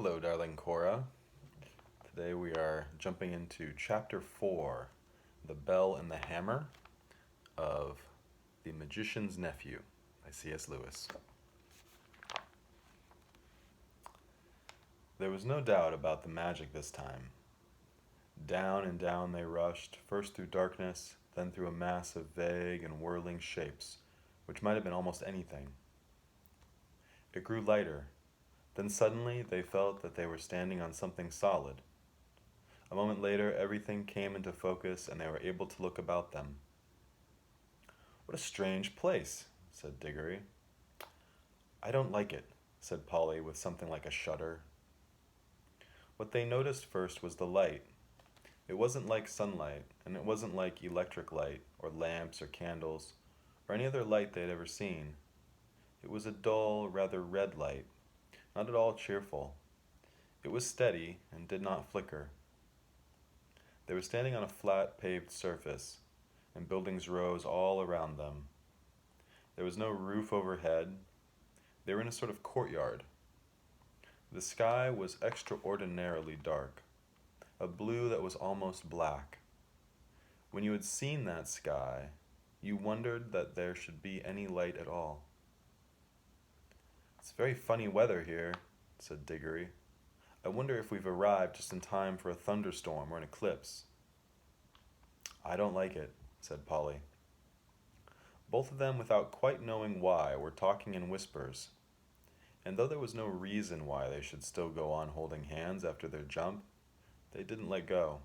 Hello, darling Cora. Today we are jumping into Chapter 4, The Bell and the Hammer of The Magician's Nephew by C.S. Lewis. There was no doubt about the magic this time. Down and down they rushed, first through darkness, then through a mass of vague and whirling shapes, which might have been almost anything. It grew lighter. Then suddenly they felt that they were standing on something solid. A moment later, everything came into focus and they were able to look about them. "What a strange place," said Diggory. "I don't like it," said Polly with something like a shudder. What they noticed first was the light. It wasn't like sunlight, and it wasn't like electric light, or lamps, or candles, or any other light they had ever seen. It was a dull, rather red light, not at all cheerful. It was steady and did not flicker. They were standing on a flat, paved surface, and buildings rose all around them. There was no roof overhead. They were in a sort of courtyard. The sky was extraordinarily dark, a blue that was almost black. When you had seen that sky, you wondered that there should be any light at all. "It's very funny weather here," said Diggory. "I wonder if we've arrived just in time for a thunderstorm or an eclipse." "I don't like it," said Polly. Both of them, without quite knowing why, were talking in whispers, and though there was no reason why they should still go on holding hands after their jump, they didn't let go.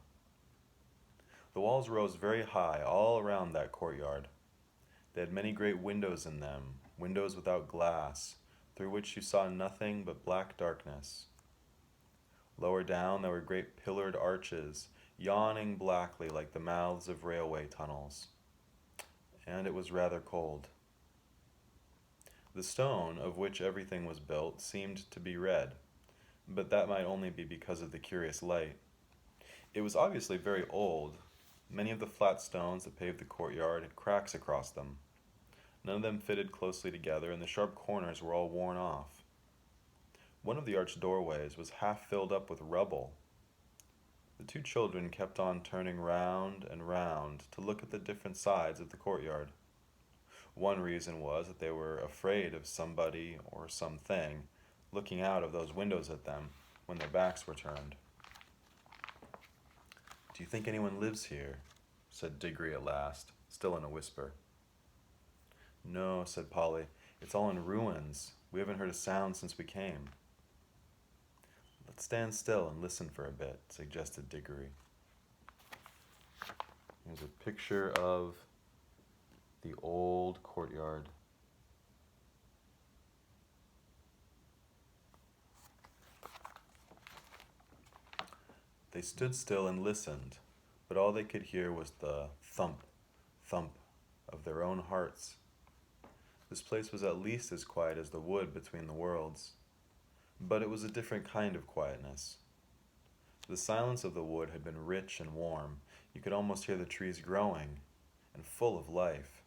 The walls rose very high all around that courtyard. They had many great windows in them, windows without glass, through which you saw nothing but black darkness. Lower down there were great pillared arches, yawning blackly like the mouths of railway tunnels. And it was rather cold. The stone of which everything was built seemed to be red, but that might only be because of the curious light. It was obviously very old. Many of the flat stones that paved the courtyard had cracks across them. None of them fitted closely together, and the sharp corners were all worn off. One of the arched doorways was half filled up with rubble. The two children kept on turning round and round to look at the different sides of the courtyard. One reason was that they were afraid of somebody or something looking out of those windows at them when their backs were turned. "Do you think anyone lives here?" said Diggory at last, still in a whisper. "No," said Polly. "It's all in ruins. We haven't heard a sound since we came." "Let's stand still and listen for a bit," suggested Diggory. Here's a picture of the old courtyard. They stood still and listened, but all they could hear was the thump, thump of their own hearts. This place was at least as quiet as the wood between the worlds, but it was a different kind of quietness. The silence of the wood had been rich and warm. You could almost hear the trees growing and full of life.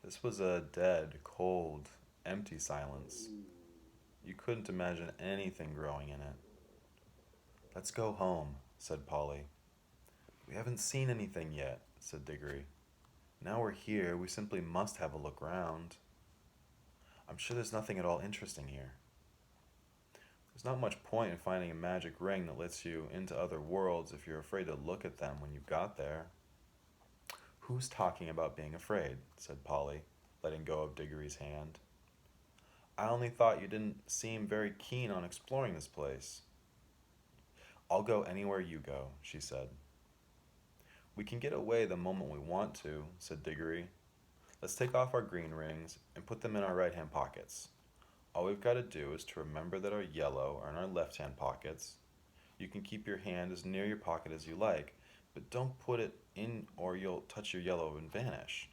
This was a dead, cold, empty silence. You couldn't imagine anything growing in it. "Let's go home," said Polly. "We haven't seen anything yet," said Diggory. "Now we're here, we simply must have a look round. I'm sure there's nothing at all interesting here. There's not much point in finding a magic ring that lets you into other worlds if you're afraid to look at them when you've got there." "Who's talking about being afraid?" said Polly, letting go of Diggory's hand. "I only thought you didn't seem very keen on exploring this place." "I'll go anywhere you go," she said. "We can get away the moment we want to," said Diggory. "Let's take off our green rings and put them in our right-hand pockets. All we've got to do is to remember that our yellow are in our left-hand pockets. You can keep your hand as near your pocket as you like, but don't put it in or you'll touch your yellow and vanish."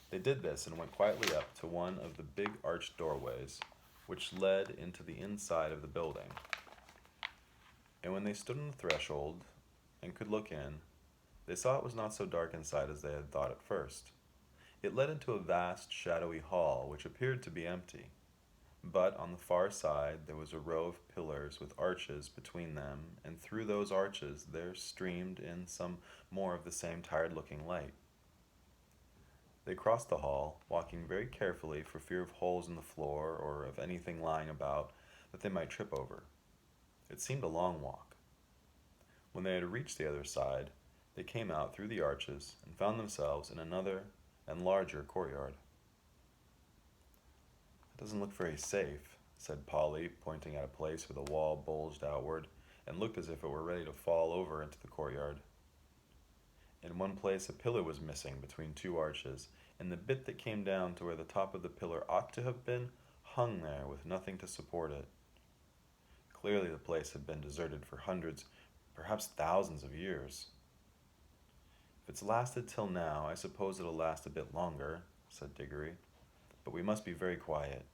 They did this and went quietly up to one of the big arched doorways, which led into the inside of the building. And when they stood on the threshold and could look in, they saw it was not so dark inside as they had thought at first. It led into a vast, shadowy hall, which appeared to be empty. But on the far side there was a row of pillars with arches between them, and through those arches there streamed in some more of the same tired-looking light. They crossed the hall, walking very carefully for fear of holes in the floor or of anything lying about that they might trip over. It seemed a long walk. When they had reached the other side, they came out through the arches and found themselves in another and larger courtyard. "It doesn't look very safe," said Polly, pointing at a place where the wall bulged outward and looked as if it were ready to fall over into the courtyard. In one place a pillar was missing between two arches, and the bit that came down to where the top of the pillar ought to have been hung there with nothing to support it. Clearly the place had been deserted for hundreds, perhaps thousands of years. "If it's lasted till now, I suppose it'll last a bit longer," said Diggory. "But we must be very quiet.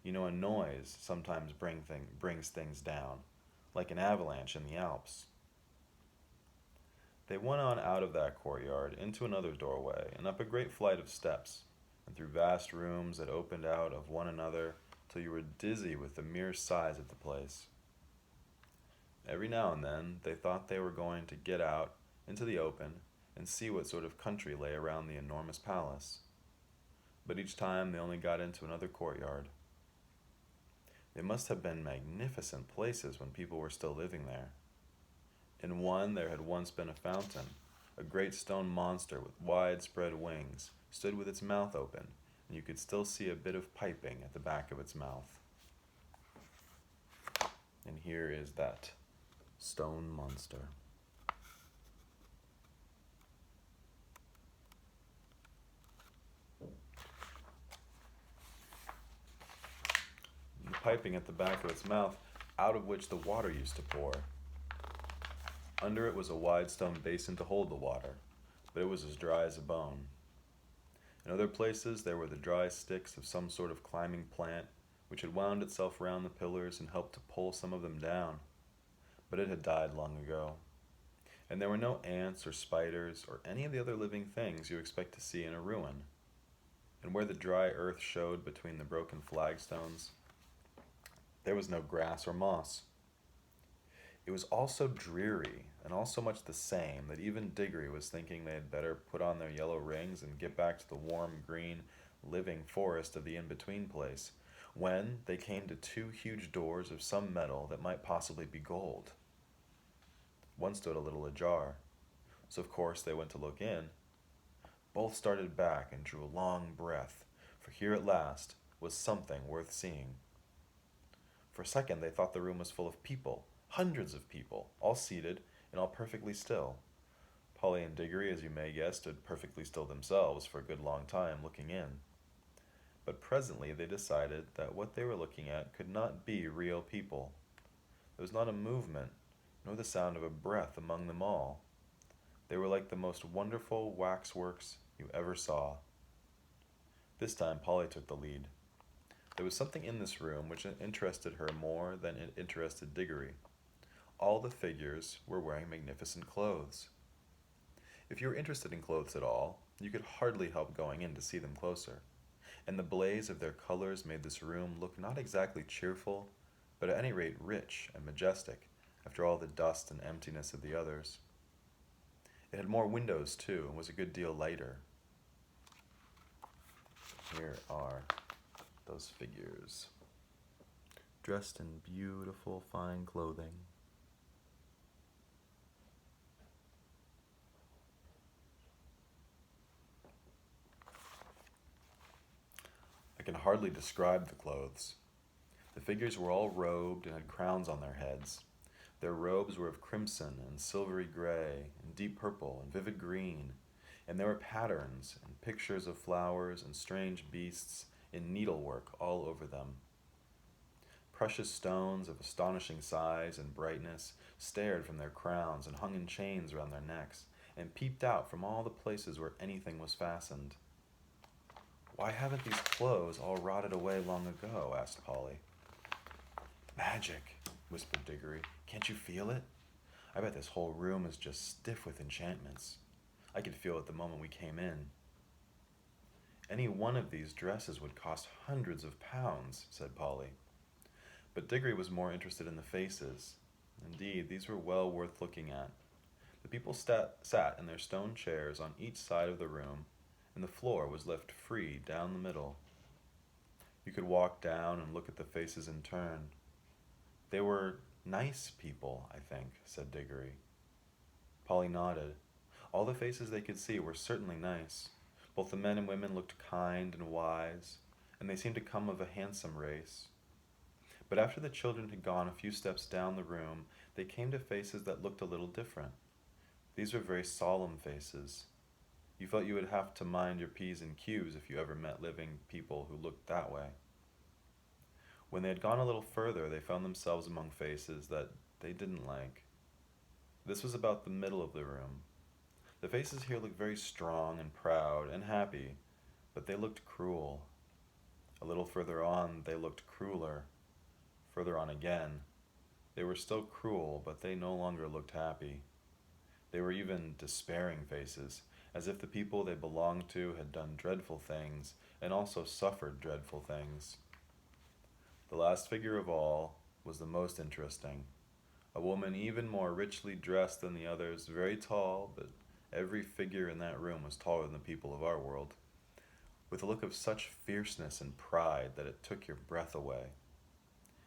You know, a noise sometimes brings things down, like an avalanche in the Alps." They went on out of that courtyard, into another doorway, and up a great flight of steps, and through vast rooms that opened out of one another till you were dizzy with the mere size of the place. Every now and then they thought they were going to get out into the open and see what sort of country lay around the enormous palace. But each time they only got into another courtyard. They must have been magnificent places when people were still living there. In one there had once been a fountain. A great stone monster with widespread wings stood with its mouth open, and you could still see a bit of piping at the back of its mouth. And here is that stone monster. And the piping at the back of its mouth, out of which the water used to pour. Under it was a wide stone basin to hold the water, but it was as dry as a bone. In other places there were the dry sticks of some sort of climbing plant, which had wound itself round the pillars and helped to pull some of them down, but it had died long ago. And there were no ants or spiders or any of the other living things you expect to see in a ruin. And where the dry earth showed between the broken flagstones, there was no grass or moss. It was all so dreary and all so much the same that even Diggory was thinking they had better put on their yellow rings and get back to the warm, green, living forest of the in-between place, when they came to two huge doors of some metal that might possibly be gold. One stood a little ajar, so of course they went to look in. Both started back and drew a long breath, for here at last was something worth seeing. For a second they thought the room was full of people, hundreds of people, all seated and all perfectly still. Polly and Diggory, as you may guess, stood perfectly still themselves for a good long time, looking in. But presently they decided that what they were looking at could not be real people. There was not a movement, nor the sound of a breath among them all. They were like the most wonderful waxworks you ever saw. This time Polly took the lead. There was something in this room which interested her more than it interested Diggory. All the figures were wearing magnificent clothes. If you were interested in clothes at all, you could hardly help going in to see them closer, and the blaze of their colors made this room look not exactly cheerful, but at any rate rich and majestic, after all the dust and emptiness of the others. It had more windows, too, and was a good deal lighter. Here are those figures, dressed in beautiful, fine clothing. I can hardly describe the clothes. The figures were all robed and had crowns on their heads. Their robes were of crimson and silvery gray and deep purple and vivid green, and there were patterns and pictures of flowers and strange beasts in needlework all over them. Precious stones of astonishing size and brightness stared from their crowns and hung in chains around their necks, and peeped out from all the places where anything was fastened. "Why haven't these clothes all rotted away long ago?" asked Polly. "Magic," whispered Diggory. "Can't you feel it? I bet this whole room is just stiff with enchantments. I could feel it the moment we came in." Any one of these dresses would cost hundreds of pounds, said Polly. But Diggory was more interested in the faces. Indeed, these were well worth looking at. The people sat in their stone chairs on each side of the room, and the floor was left free down the middle. You could walk down and look at the faces in turn. They were nice people, I think, said Diggory. Polly nodded. All the faces they could see were certainly nice. Both the men and women looked kind and wise, and they seemed to come of a handsome race. But after the children had gone a few steps down the room, they came to faces that looked a little different. These were very solemn faces. You felt you would have to mind your P's and Q's if you ever met living people who looked that way. When they had gone a little further, they found themselves among faces that they didn't like. This was about the middle of the room. The faces here looked very strong and proud and happy, but they looked cruel. A little further on, they looked crueler. Further on again, they were still cruel, but they no longer looked happy. They were even despairing faces, as if the people they belonged to had done dreadful things and also suffered dreadful things. The last figure of all was the most interesting. A woman even more richly dressed than the others, very tall, but every figure in that room was taller than the people of our world, with a look of such fierceness and pride that it took your breath away.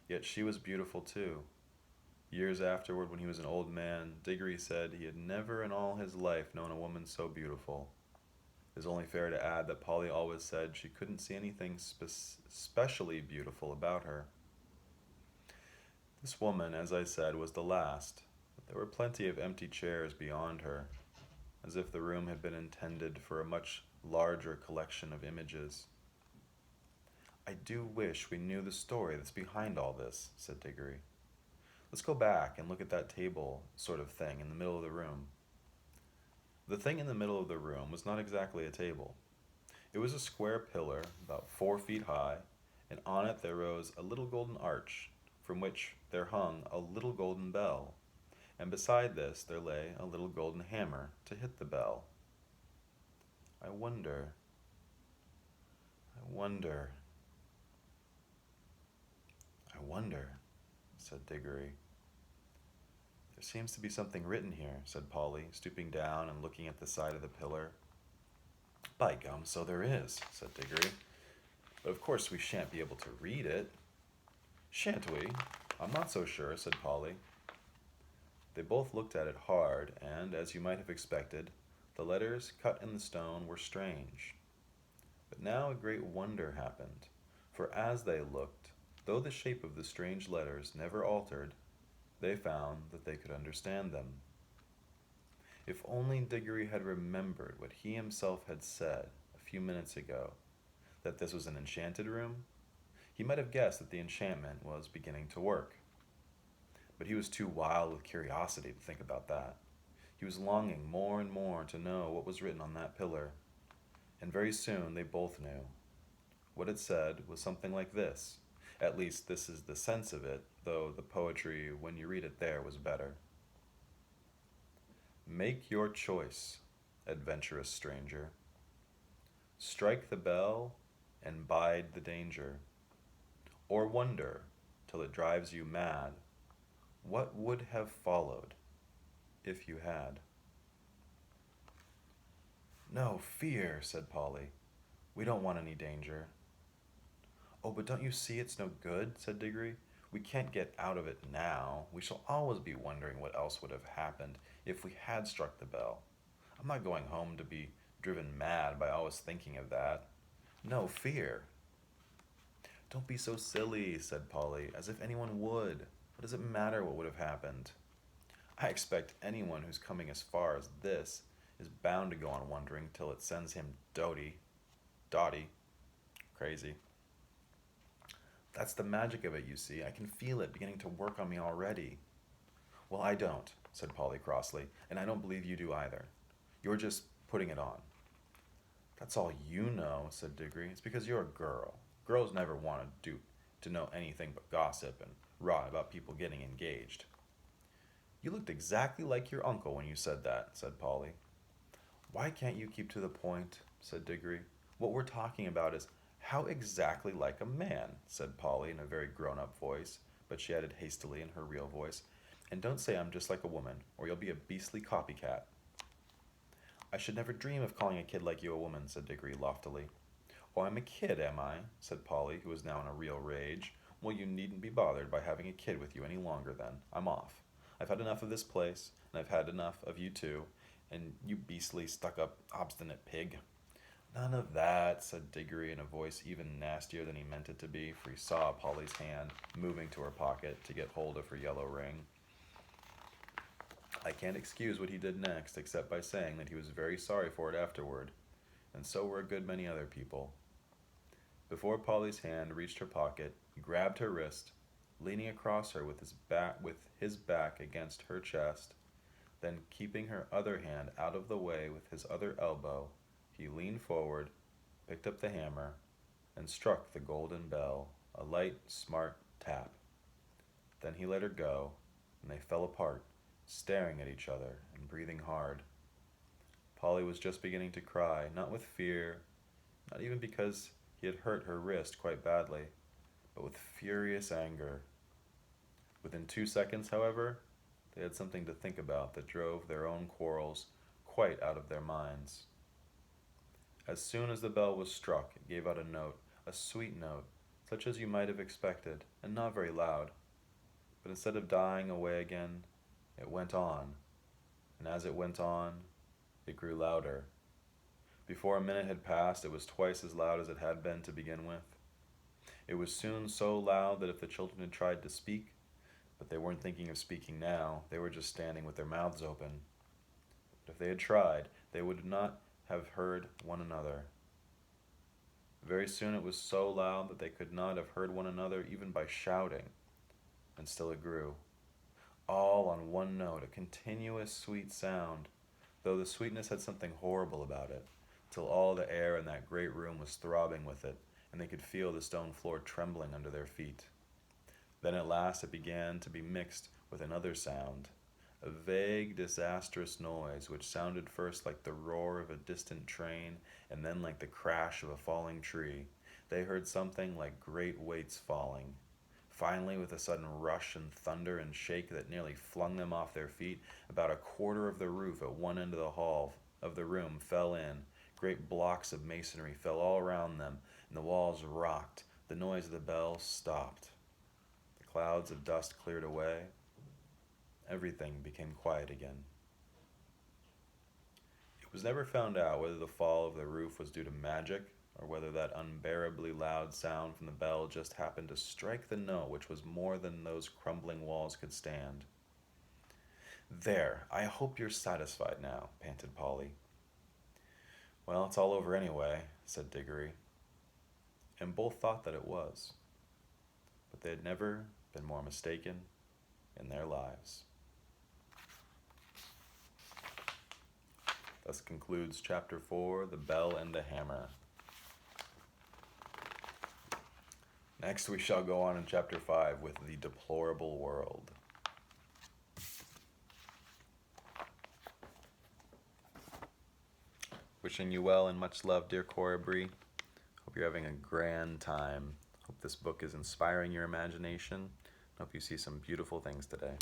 Yet she was beautiful too. Years afterward, when he was an old man, Diggory said he had never in all his life known a woman so beautiful. It is only fair to add that Polly always said she couldn't see anything specially beautiful about her. This woman, as I said, was the last, but there were plenty of empty chairs beyond her, as if the room had been intended for a much larger collection of images. I do wish we knew the story that's behind all this, said Diggory. Let's go back and look at that table sort of thing in the middle of the room. The thing in the middle of the room was not exactly a table. It was a square pillar about 4 feet high, and on it there rose a little golden arch, from which there hung a little golden bell, and beside this there lay a little golden hammer to hit the bell. I wonder, said Diggory. There seems to be something written here, said Polly, stooping down and looking at the side of the pillar. By gum, so there is, said Diggory. But of course we shan't be able to read it. Shan't we? I'm not so sure, said Polly. They both looked at it hard, and, as you might have expected, the letters cut in the stone were strange. But now a great wonder happened, for as they looked, though the shape of the strange letters never altered, they found that they could understand them. If only Diggory had remembered what he himself had said a few minutes ago, that this was an enchanted room, he might have guessed that the enchantment was beginning to work. But he was too wild with curiosity to think about that. He was longing more and more to know what was written on that pillar, and very soon they both knew. What it said was something like this. At least this is the sense of it, though the poetry, when you read it there, was better. Make your choice, adventurous stranger. Strike the bell and bide the danger, or wonder till it drives you mad what would have followed if you had. No fear, said Polly. We don't want any danger. Oh, but don't you see it's no good, said Diggory. We can't get out of it now. We shall always be wondering what else would have happened if we had struck the bell. I'm not going home to be driven mad by always thinking of that. No fear. Don't be so silly, said Polly, as if anyone would. What does it matter what would have happened? I expect anyone who's coming as far as this is bound to go on wondering till it sends him dotty, crazy. That's the magic of it, you see. I can feel it beginning to work on me already. Well, I don't, said Polly crossly, and I don't believe you do either. You're just putting it on. That's all you know, said Diggory. It's because you're a girl. Girls never want to know anything but gossip and rot about people getting engaged. You looked exactly like your uncle when you said that, said Polly. Why can't you keep to the point, said Diggory. What we're talking about is how exactly like a man, said Polly in a very grown-up voice, but she added hastily in her real voice, and don't say I'm just like a woman, or you'll be a beastly copycat. I should never dream of calling a kid like you a woman, said Diggory loftily. Oh, I'm a kid, am I? Said Polly, who was now in a real rage. Well, you needn't be bothered by having a kid with you any longer then. I'm off. I've had enough of this place, and I've had enough of you too, and you beastly, stuck-up, obstinate pig. None of that, said Diggory in a voice even nastier than he meant it to be, for he saw Polly's hand moving to her pocket to get hold of her yellow ring. I can't excuse what he did next, except by saying that he was very sorry for it afterward, and so were a good many other people. Before Polly's hand reached her pocket, he grabbed her wrist, leaning across her with his back against her chest. Then, keeping her other hand out of the way with his other elbow, he leaned forward, picked up the hammer, and struck the golden bell, a light, smart tap. Then he let her go, and they fell apart, staring at each other and breathing hard. Polly was just beginning to cry, not with fear, not even because he had hurt her wrist quite badly, but with furious anger. Within 2 seconds, however, they had something to think about that drove their own quarrels quite out of their minds. As soon as the bell was struck, it gave out a note, a sweet note, such as you might have expected, and not very loud. But instead of dying away again, it went on, and as it went on, it grew louder. Before a minute had passed, it was twice as loud as it had been to begin with. It was soon so loud that if the children had tried to speak, but they weren't thinking of speaking now, they were just standing with their mouths open. But if they had tried, they would not have heard one another. Very soon it was so loud that they could not have heard one another even by shouting, and still it grew. All on one note, a continuous sweet sound, though the sweetness had something horrible about it, till all the air in that great room was throbbing with it, and they could feel the stone floor trembling under their feet. Then at last it began to be mixed with another sound, a vague, disastrous noise which sounded first like the roar of a distant train and then like the crash of a falling tree. They heard something like great weights falling. Finally, with a sudden rush and thunder and shake that nearly flung them off their feet, about a quarter of the roof at one end of the hall of the room fell in. Great blocks of masonry fell all around them, and the walls rocked. The noise of the bell stopped. The clouds of dust cleared away. Everything became quiet again. It was never found out whether the fall of the roof was due to magic, or whether that unbearably loud sound from the bell just happened to strike the note which was more than those crumbling walls could stand. There, I hope you're satisfied now, panted Polly. Well, it's all over anyway, said Diggory. And both thought that it was, but they had never been more mistaken in their lives. Thus concludes Chapter 4, The Bell and the Hammer. Next we shall go on in Chapter 5 with The Deplorable World. Wishing you well and much love, dear Cora Bree. Hope you're having a grand time. Hope this book is inspiring your imagination. Hope you see some beautiful things today.